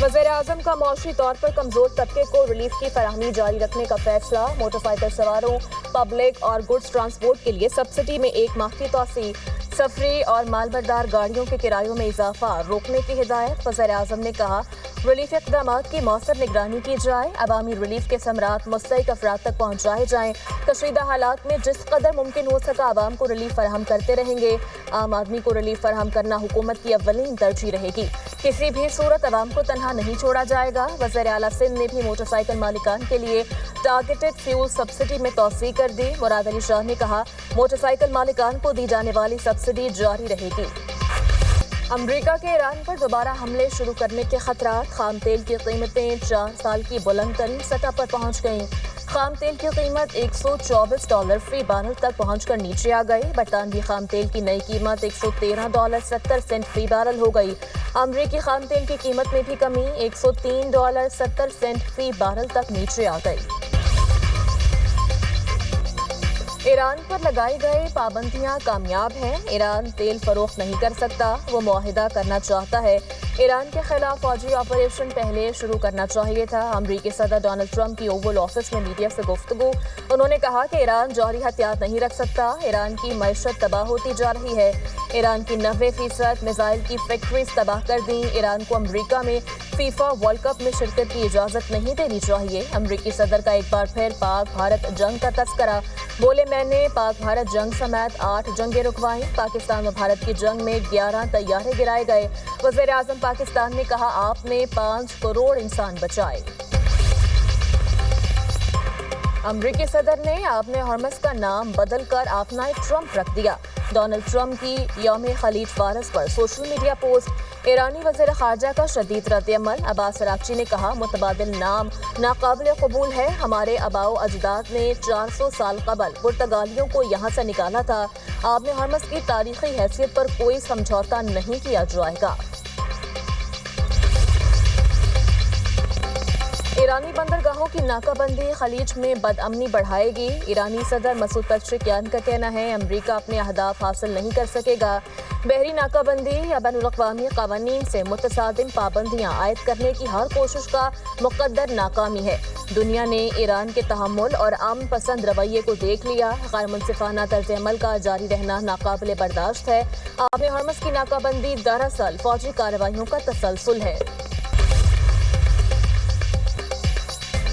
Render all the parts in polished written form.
वज़ीर आज़म का मौशी तौर पर कमजोर तबके को रिलीफ की फराहमी जारी रखने का फैसला। मोटरसाइकिल सवारों, पब्लिक और गुड्स ट्रांसपोर्ट के लिए सब्सिडी में 1 माह की तोसी। सफरी और मालबरदार गाड़ियों के किरायों में इजाफा रोकने की हिदायत। वज़ीर आज़म ने कहा रिलीफ इक़दामात की मौसर निगरानी की जाए, अवामी रिलीफ के समरात मुस्तहिक अफराद तक पहुँचाए जाएँ। कशीदा हालात में जिस कदर मुमकिन हो सका आवाम को रिलीफ फराहम करते रहेंगे। आम आदमी को रिलीफ फराहम करना हुकूमत की अव्वलीन तरजीह रहेगी। किसी भी सूरत अवाम को तनहा नहीं छोड़ा जाएगा। वज़ीर आला सिंध ने भी मोटरसाइकिल मालिकान के लिए टारगेटेड फ्यूल सब्सिडी में तोसी कर दी। मुराद अली शाह ने कहा मोटरसाइकिल मालिकान को दी जाने वाली सब्सिडी जारी रहेगी। अमरीका के ईरान पर दोबारा हमले शुरू करने के खतरात। खाम तेल की कीमतें 4 साल की बुलंद तरीन सतह पर पहुंच गईं। खाम तेल की कीमत $124 फी बैरल तक पहुंचकर नीचे आ गई। बरतानवी खाम तेल की नई कीमत $113.70 फी बैरल हो गई। अमरीकी खाम तेल की कीमत में भी कमी $103.70 फी बैरल तक नीचे आ गई। ईरान पर लगाई गई पाबंदियां कामयाब हैं। ईरान तेल फरोख्त नहीं कर सकता, वो मुआहिदा करना चाहता है। ईरान के खिलाफ फौजी ऑपरेशन पहले शुरू करना चाहिए था। अमरीकी सदर डोनाल्ड ट्रंप की ओवल ऑफिस में मीडिया से गुफ्तगू। उन्होंने कहा कि ईरान जौहरी हथियार नहीं रख सकता। ईरान की मईशत तबाह होती जा रही है। ईरान की 90% मिसाइल की फैक्ट्रीज तबाह कर दी। ईरान को अमरीका में फीफा वर्ल्ड कप में शिरकत की इजाजत नहीं देनी चाहिए। अमरीकी सदर का एक बार फिर पाक भारत जंग का तस्करा। बोले मैंने पाक भारत जंग समेत 8 जंगें रुकवाई। पाकिस्तान और भारत की जंग में 11 तैयारे गिराए गए। वज़ीर आज़म पाकिस्तान ने कहा आपने 5 करोड़ इंसान बचाए। अमरीकी सदर ने आपने हॉर्मस का नाम बदलकर आपनाए ट्रंप रख दिया। डोनाल्ड ट्रंप की यौम खलीज वारस पर सोशल मीडिया पोस्ट। ईरानी वज़ीर ख़ारजा का शदीद रद्द-ए-अमल। अब्बास अराग़ची ने कहा मुतबादिल नाम नाकाबिल कबूल है। हमारे आबाओ अजदाद ने 400 साल कबल पुर्तगालियों को यहाँ से निकाला था। आपने हॉर्मस की तारीखी हैसियत पर कोई समझौता नहीं किया जाएगा। ईरानी बंदरगाहों की नाकाबंदी खलीज में बदअमनी बढ़ाएगी। ईरानी सदर मसूद पेज़ेश्कियान का कहना है अमरीका अपने अहदाफ हासिल नहीं कर सकेगा। बहरी नाकाबंदी या बैनुल-अक़वामी क़वानीन से मुतसादिम पाबंदियाँ आयद करने की हर कोशिश का मुक़द्दर नाकामी है। दुनिया ने ईरान के तहम्मुल और अमन पसंद रवैये को देख लिया। गैर मुनसिफाना तर्ज़ अमल का जारी रहना नाकाबिल बर्दाश्त है। आपने हॉर्मस की नाकाबंदी दरअसल फौजी कार्रवाइयों का तसलसल है।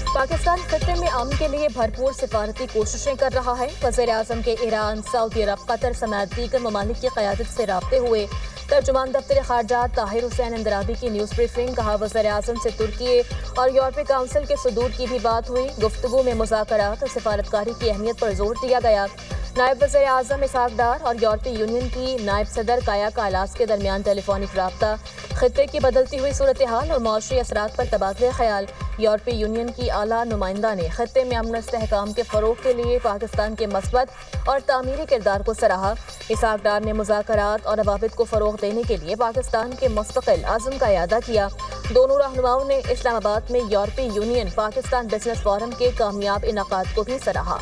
पाकिस्तान खत्ते में अमन के लिए भरपूर सिफारती कोशिशें कर रहा है। वज़ीर आज़म के ईरान, सऊदी अरब, कतर समेत दीगर ममालिक की क़यादत से राब्ते हुए। तर्जुमान दफ्तर ख़ारजा ताहिर हुसैन अंदराबी की न्यूज़ ब्रीफिंग। कहा वज़ीर आज़म से तुर्की और यूरोपीय काउंसिल के सदूर की भी बात हुई। गुफ्तगू में मुज़ाकरात और सिफारतकारी की अहमियत पर जोर दिया गया। नायब वज़ीर आज़म इसहाक डार और यूरोपीय यूनियन की नायब सदर काया कालास के दरमियान टेलीफोनिक राब्ता। खित्ते की बदलती हुई सूरत हाल और मौशी असरात पर तबादले ख्याल। यूरोपीय यूनियन की आला नुमाइंदा ने खित्ते में अमन इस्तेहकाम के फ़रोग़ के लिए पाकिस्तान के मस्बत और तामीरी किरदार को सराहा। इसहाक डार ने मुज़ाकरात और रवाबित को फ़रोग़ देने के लिए पाकिस्तान के मुस्तक़िल अज़्म का इयादा किया। दोनों रहनुमाओं ने इस्लामाबाद में यूरोपीय यूनियन पाकिस्तान बिजनेस फोरम के कामयाब इनाकाद को भी सराहा।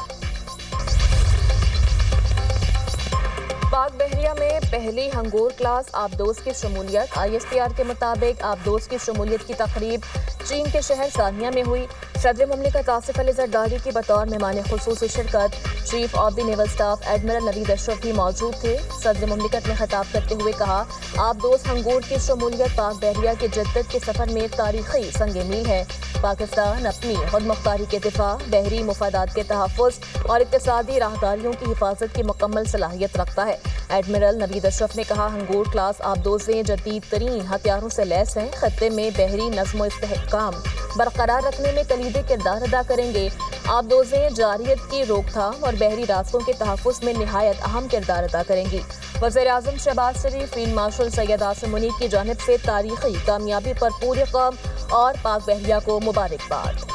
पाक बहरिया में पहली हंगोर क्लास आबदोज की शमूलियत। ISPR के मुताबिक आबदोज की शमूलियत की तकरीब चीन के शहर सानिया में हुई। सदर मुमलिकत आसिफ अली ज़रदारी की बतौर मेहमान खुसूसी शिरकत। Chief of the naval staff admiral Naveed Ashraf भी मौजूद थे। सदर मुमलिकत ने खिताब करते हुए कहा आबदोज हंगोर की शमूलियत पाक बहरिया के जद्दत के सफ़र में तारीखी संग मील है। पाकिस्तान अपनी खुद मुख्तारी के दिफा, बहरी मुफादात के तहफ़्फ़ुज़ और इक़्तिसादी राहदारियों की हिफाजत की मुकम्मल सलाहियत रखता है। एडमिरल नवीद अशरफ ने कहा हंगोर क्लास आबदोज़ें जदीद तरीन हथियारों से लैस हैं। खत्ते में बहरी नज़्म व इस्तेहकाम बरकरार रखने में कलीदी किरदार अदा करेंगे। आबदोज़ें जारियत की रोकथाम और बहरी रास्तों के तहफ़्फ़ुज़ में निहायत अहम किरदार अदा करेंगी। वज़ीर आज़म शहबाज शरीफ, फील्ड मार्शल सैयद आसिम मुनीर की जानिब से तारीखी कामयाबी पर पूरी कौम और पाक बहरिया को मुबारकबाद।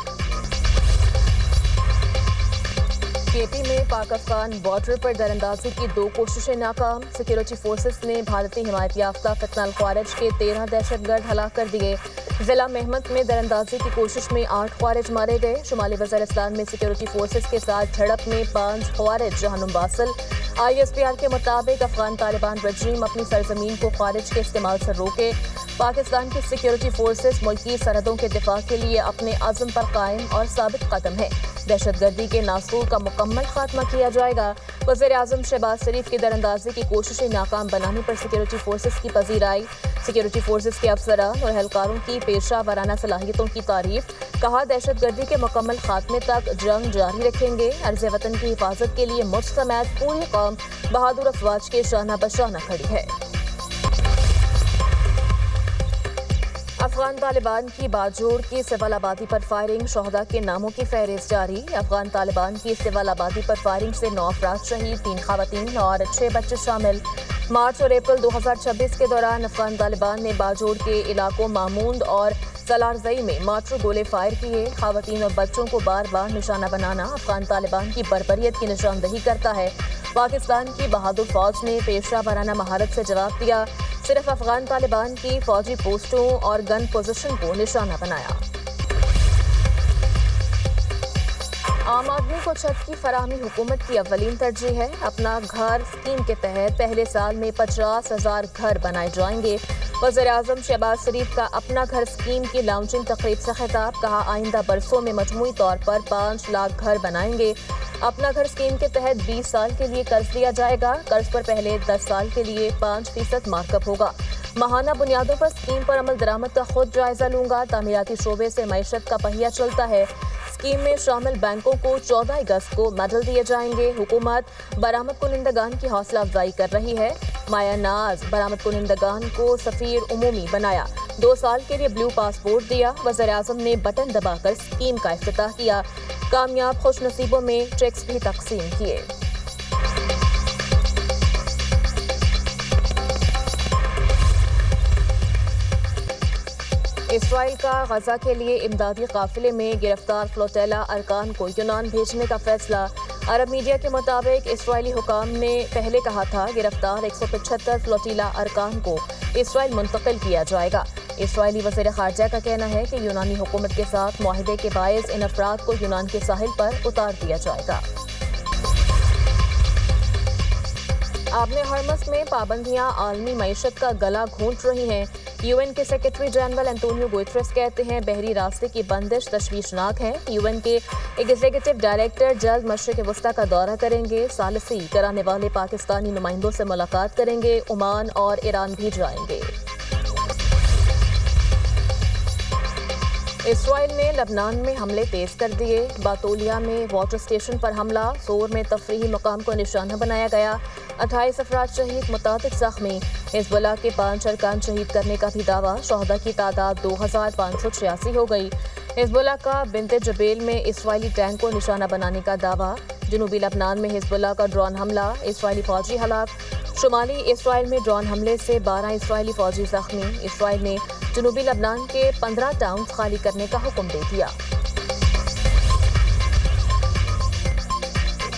KP में पाक अफगान बॉर्डर पर दरअंदाजी की 2 कोशिशें नाकाम। सिक्योरिटी फोर्सेस ने भारतीय हिमायत याफ्ता फितनल ख्वारिज के 13 दहशतगर्द हलाक कर दिए। जिला मेहमत में दरअंदाजी की कोशिश में 8 ख्वारिज मारे गए। शुमाली वज़ीरिस्तान में सिक्योरिटी फोर्सेस के साथ झड़प में 5 ख्वारिज जहन्नुम बासिल। ISPR के मुताबिक अफगान तालिबान रजीम अपनी सरजमीन को ख्वारिज के इस्तेमाल से रोके। पाकिस्तान की सिक्योरिटी फोर्सेस मुल्की सरहदों के दिफा के लिए अपने अज़्म पर कायम और साबित कदम है। दहशतगर्दी के नासूर का मुकम्मल खात्मा किया जाएगा। वज़ीर आज़म शहबाज शरीफ की दरअंदाजी की कोशिशें नाकाम बनाने पर सिक्योरिटी फोर्सेस की पजीराई। सिक्योरिटी फोर्सेस के अफसरान और एहलकारों की पेशा वाराना सलाहियतों की तारीफ। कहा, दहशतगर्दी के मुकम्मल खात्मे तक जंग जारी रखेंगे। अर्ज़ वतन की हिफाजत के लिए मुझ समेत पूरी कौम बहादुर अफवाज के शाना बशाना खड़ी है। अफगान तालिबान की बाजोड़ की सिविल आबादी पर फायरिंग, शोहदा के नामों की फहरिस्त जारी। अफगान तालिबान की सिविल आबादी पर फायरिंग से 9 अफराद शहीद, 3 खवातीन और 6 बच्चे शामिल। मार्च और अप्रैल 2026 के दौरान अफगान तालिबान ने बाजोड़ के इलाकों मामूंद और सलारजई में मार्टर गोले फायर किए। खवातीन और बच्चों को बार बार निशाना बनाना अफगान तालिबान की बर्बरियत की निशानदही करता है। पाकिस्तान की बहादुर फौज ने पेशा वाराना महारत से जवाब दिया। सिर्फ अफगान तालिबान की फौजी पोस्टों और गन पोजीशन को निशाना बनाया। आम आदमी को छत की फराहमी हुकूमत की अव्वलीन तरजीह है। अपना घर स्कीम के तहत पहले साल में 50,000 घर बनाए जाएंगे। वज़ीर आज़म शहबाज शरीफ का अपना घर स्कीम की लॉन्चिंग तकरीब से खिताब। कहा, आइंदा बरसों में मजमूई तौर पर 5 लाख घर बनाएंगे। अपना घर स्कीम के तहत 20 साल के लिए कर्ज दिया जाएगा। कर्ज पर पहले 10 साल के लिए 5% मार्कअप होगा। माहाना बुनियादों पर स्कीम पर अमल दरामद का खुद जायजा लूंगा। तामीराती शोबे से मईशत का पहिया चलता है। स्कीम में शामिल बैंकों को 14 अगस्त को मेडल दिए जाएंगे। हुकूमत बरामद कुनिंदगान की हौसला अफजाई कर रही है। माया नाज बरामद कुनिंदगान को सफीर उमूमी बनाया। 2 साल के लिए ब्लू पासपोर्ट दिया। वज़ीर आज़म ने बटन दबाकर स्कीम का इफ्तिताह किया। कामयाब खुश नसीबों में चेक्स भी तकसीम किए। इसराइल का गजा के लिए इमदादी काफिले में गिरफ्तार फ्लोटेला अरकान को यूनान भेजने का फैसला। अरब मीडिया के मुताबिक इसराइली हुकाम ने पहले कहा था गिरफ्तार 175 फ्लोटीला अरकान को इसराइल मुंतकिल किया जाएगा। इसराइली वज़ीर ख़ारजा का कहना है कि यूनानी हुकूमत के साथ मुआहदे के बायस इन अफराद को यूनान के साहिल पर उतार दिया जाएगा। आबने हरमस में पाबंदियां आलमी मईशत का गला घोंट रही हैं। UN के सेक्रेटरी जनरल एंटोनियो गुतेरेस कहते हैं बहरी रास्ते की बंदिश तशवीशनाक है। UN के एग्जीक्यूटिव डायरेक्टर जल्द मशरिक वस्ता का दौरा करेंगे। सालिसी कराने वाले पाकिस्तानी नुमाइंदों से मुलाकात करेंगे। ओमान और ईरान भी जाएंगे। इसराइल ने लबनान में हमले तेज कर दिए। बातोलिया में वाटर स्टेशन पर हमला, सोर में तफरीही मकाम को निशाना बनाया गया। 28 अफराद शहीद, मुताबिक जख्मी। हिजबुल्लाह के 5 अरकान शहीद करने का भी दावा। शोहदा की तादाद 2586 हो गई। हिजबुल्लाह का बिन्ते जबेल में इसराइली टैंक को निशाना बनाने का दावा। जनूबी लबनान में हिजबुल्लाह का ड्रोन हमला, इसराइली फौजी हलाक। शुमाली इसराइल में ड्रोन हमले से 12 इसराइली फौजी जख्मी। इसराइल ने जनूबी लबनान के 15 टाउन खाली करने का हुक्म दे दिया।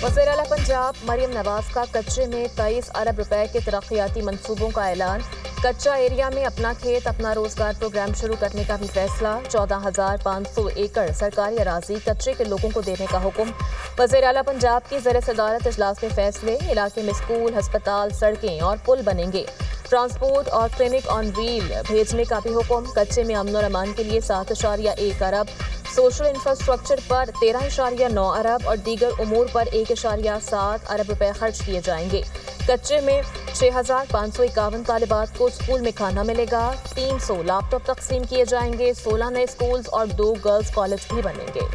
वज़ीर आला पंजाब मरियम नवाज का कच्चे में 23 अरब रुपए के तरक्याती मंसूबों का ऐलान। कच्चा एरिया में अपना खेत अपना रोजगार प्रोग्राम शुरू करने का भी फैसला। 14,500 एकड़ सरकारी अराजी कच्चे के लोगों को देने का हुक्म। वज़ीर आला पंजाब की ज़र सदारत इजलास में फैसले। इलाके में स्कूल, अस्पताल, सड़कें और पुल बनेंगे। ट्रांसपोर्ट और क्लिनिक ऑन व्हील भेजने का भी हुक्म। कच्चे में अमन और अमान के लिए 7.1 अरब, सोशल इंफ्रास्ट्रक्चर पर 13.9 अरब और दीगर उमूर पर 1.7 अरब रुपए खर्च किए जाएंगे। कच्चे में 6,551 तालिबात को स्कूल में खाना मिलेगा। 300 लैपटॉप तकसीम किए जाएंगे। 16 नए स्कूल्स और 2 गर्ल्स कॉलेज भी बनेंगे।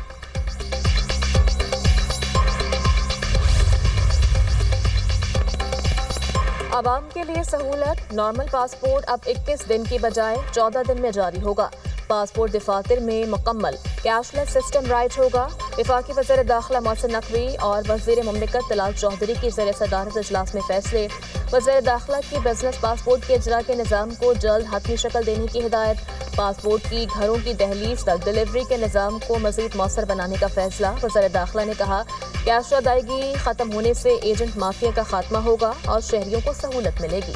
आवाम के लिए सहूलत, नॉर्मल पासपोर्ट अब 21 दिन की बजाय 14 दिन में जारी होगा। पासपोर्ट दफातर में मुकम्मल कैशलेस सिस्टम राइज होगा। वफाकी वज़ीर दाखिला मोहसिन नकवी और वज़ीर मुमलिकत तलाल चौधरी की ज़र सदारत इजलास में फैसले। وزیر داخلہ کی بزنس پاسپورٹ کے اجرا کے نظام کو جلد حتمی شکل دینے کی ہدایت۔ پاسپورٹ کی گھروں کی دہلیز تک ڈیلیوری کے نظام کو مزید مؤثر بنانے کا فیصلہ۔ وزیر داخلہ نے کہا کیش ادائیگی ختم ہونے سے ایجنٹ مافیا کا خاتمہ ہوگا اور شہریوں کو سہولت ملے گی۔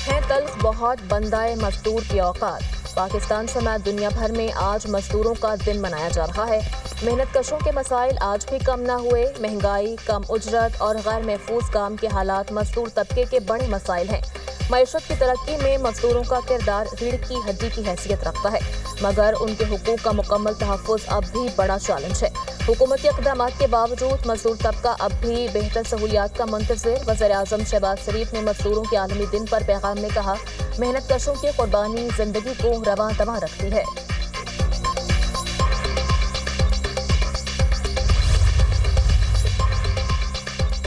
ہے تلخ بہت بندائے مزدور کی اوقات۔ پاکستان سمیت دنیا بھر میں آج مزدوروں کا دن منایا جا رہا ہے۔ محنت کشوں کے مسائل آج بھی کم نہ ہوئے۔ مہنگائی، کم اجرت اور غیر محفوظ کام کے حالات مزدور طبقے کے بڑے مسائل ہیں۔ معیشت کی ترقی میں مزدوروں کا کردار ریڑھ کی ہڈی کی حیثیت رکھتا ہے، مگر ان کے حقوق کا مکمل تحفظ اب بھی بڑا چیلنج ہے۔ حکومتی اقدامات کے باوجود مزدور طبقہ اب بھی بہتر سہولیات کا منتظر۔ وزیر اعظم شہباز شریف نے مزدوروں کے عالمی دن پر پیغام میں کہا محنت کشوں کی قربانی زندگی کو رواں دواں رکھتی ہے۔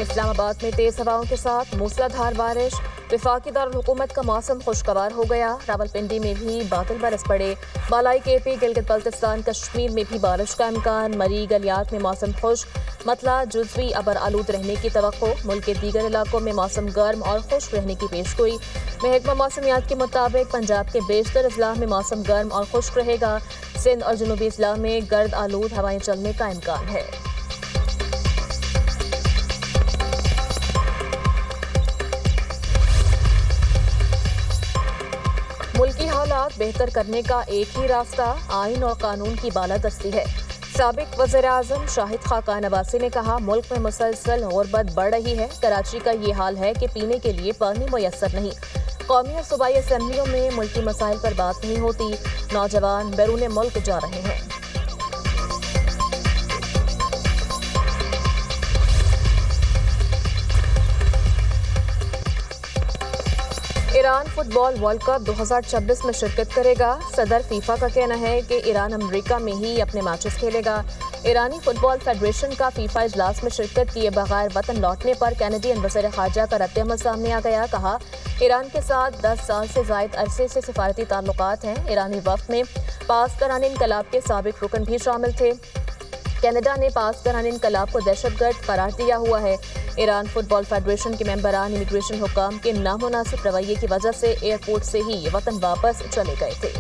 اسلام آباد میں تیز ہواؤں کے ساتھ موسلادھار بارش۔ وفاقی دارالحکومت کا موسم خوشگوار ہو گیا۔ راولپنڈی میں بھی بادل برس پڑے۔ بالائی کے پی، گلگت بلتستان، کشمیر میں بھی بارش کا امکان۔ مری گلیات میں موسم خشک، مطلع جزوی ابر آلود رہنے کی توقع۔ ملک کے دیگر علاقوں میں موسم گرم اور خشک رہنے کی پیشگوئی۔ محکمہ موسمیات کے مطابق پنجاب کے بیشتر اضلاع میں موسم گرم اور خشک رہے گا۔ سندھ اور جنوبی اضلاع میں گرد آلود ہوائیں چلنے کا امکان ہے۔ ملکی حالات بہتر کرنے کا ایک ہی راستہ آئین اور قانون کی بالادستی ہے۔ سابق وزیر اعظم شاہد خاقان عباسی نے کہا ملک میں مسلسل غربت بڑھ رہی ہے۔ کراچی کا یہ حال ہے کہ پینے کے لیے پانی میسر نہیں۔ قومی اور صوبائی اسمبلیوں میں ملکی مسائل پر بات نہیں ہوتی۔ نوجوان بیرون ملک جا رہے ہیں۔ ایران فٹ بال ورلڈ کپ 2026 میں شرکت کرے گا۔ صدر فیفا کا کہنا ہے کہ ایران امریکہ میں ہی اپنے میچز کھیلے گا۔ ایرانی فٹ بال فیڈریشن کا فیفا اجلاس میں شرکت کیے بغیر وطن لوٹنے پر کینیڈین وزیر خارجہ کا رد عمل سامنے آ گیا۔ کہا ایران کے ساتھ 10 سال سے زائد عرصے سے سفارتی تعلقات ہیں۔ ایرانی وفد میں پاسداران انقلاب کے سابق رکن بھی شامل تھے۔ کینیڈا نے پاسداران انقلاب کو دہشت گرد قرار دیا ہوا ہے۔ ایران فٹ بال فیڈریشن کے ممبران امیگریشن حکام کے نامناسب رویے کی وجہ سے ایئرپورٹ سے ہی وطن واپس چلے گئے تھے۔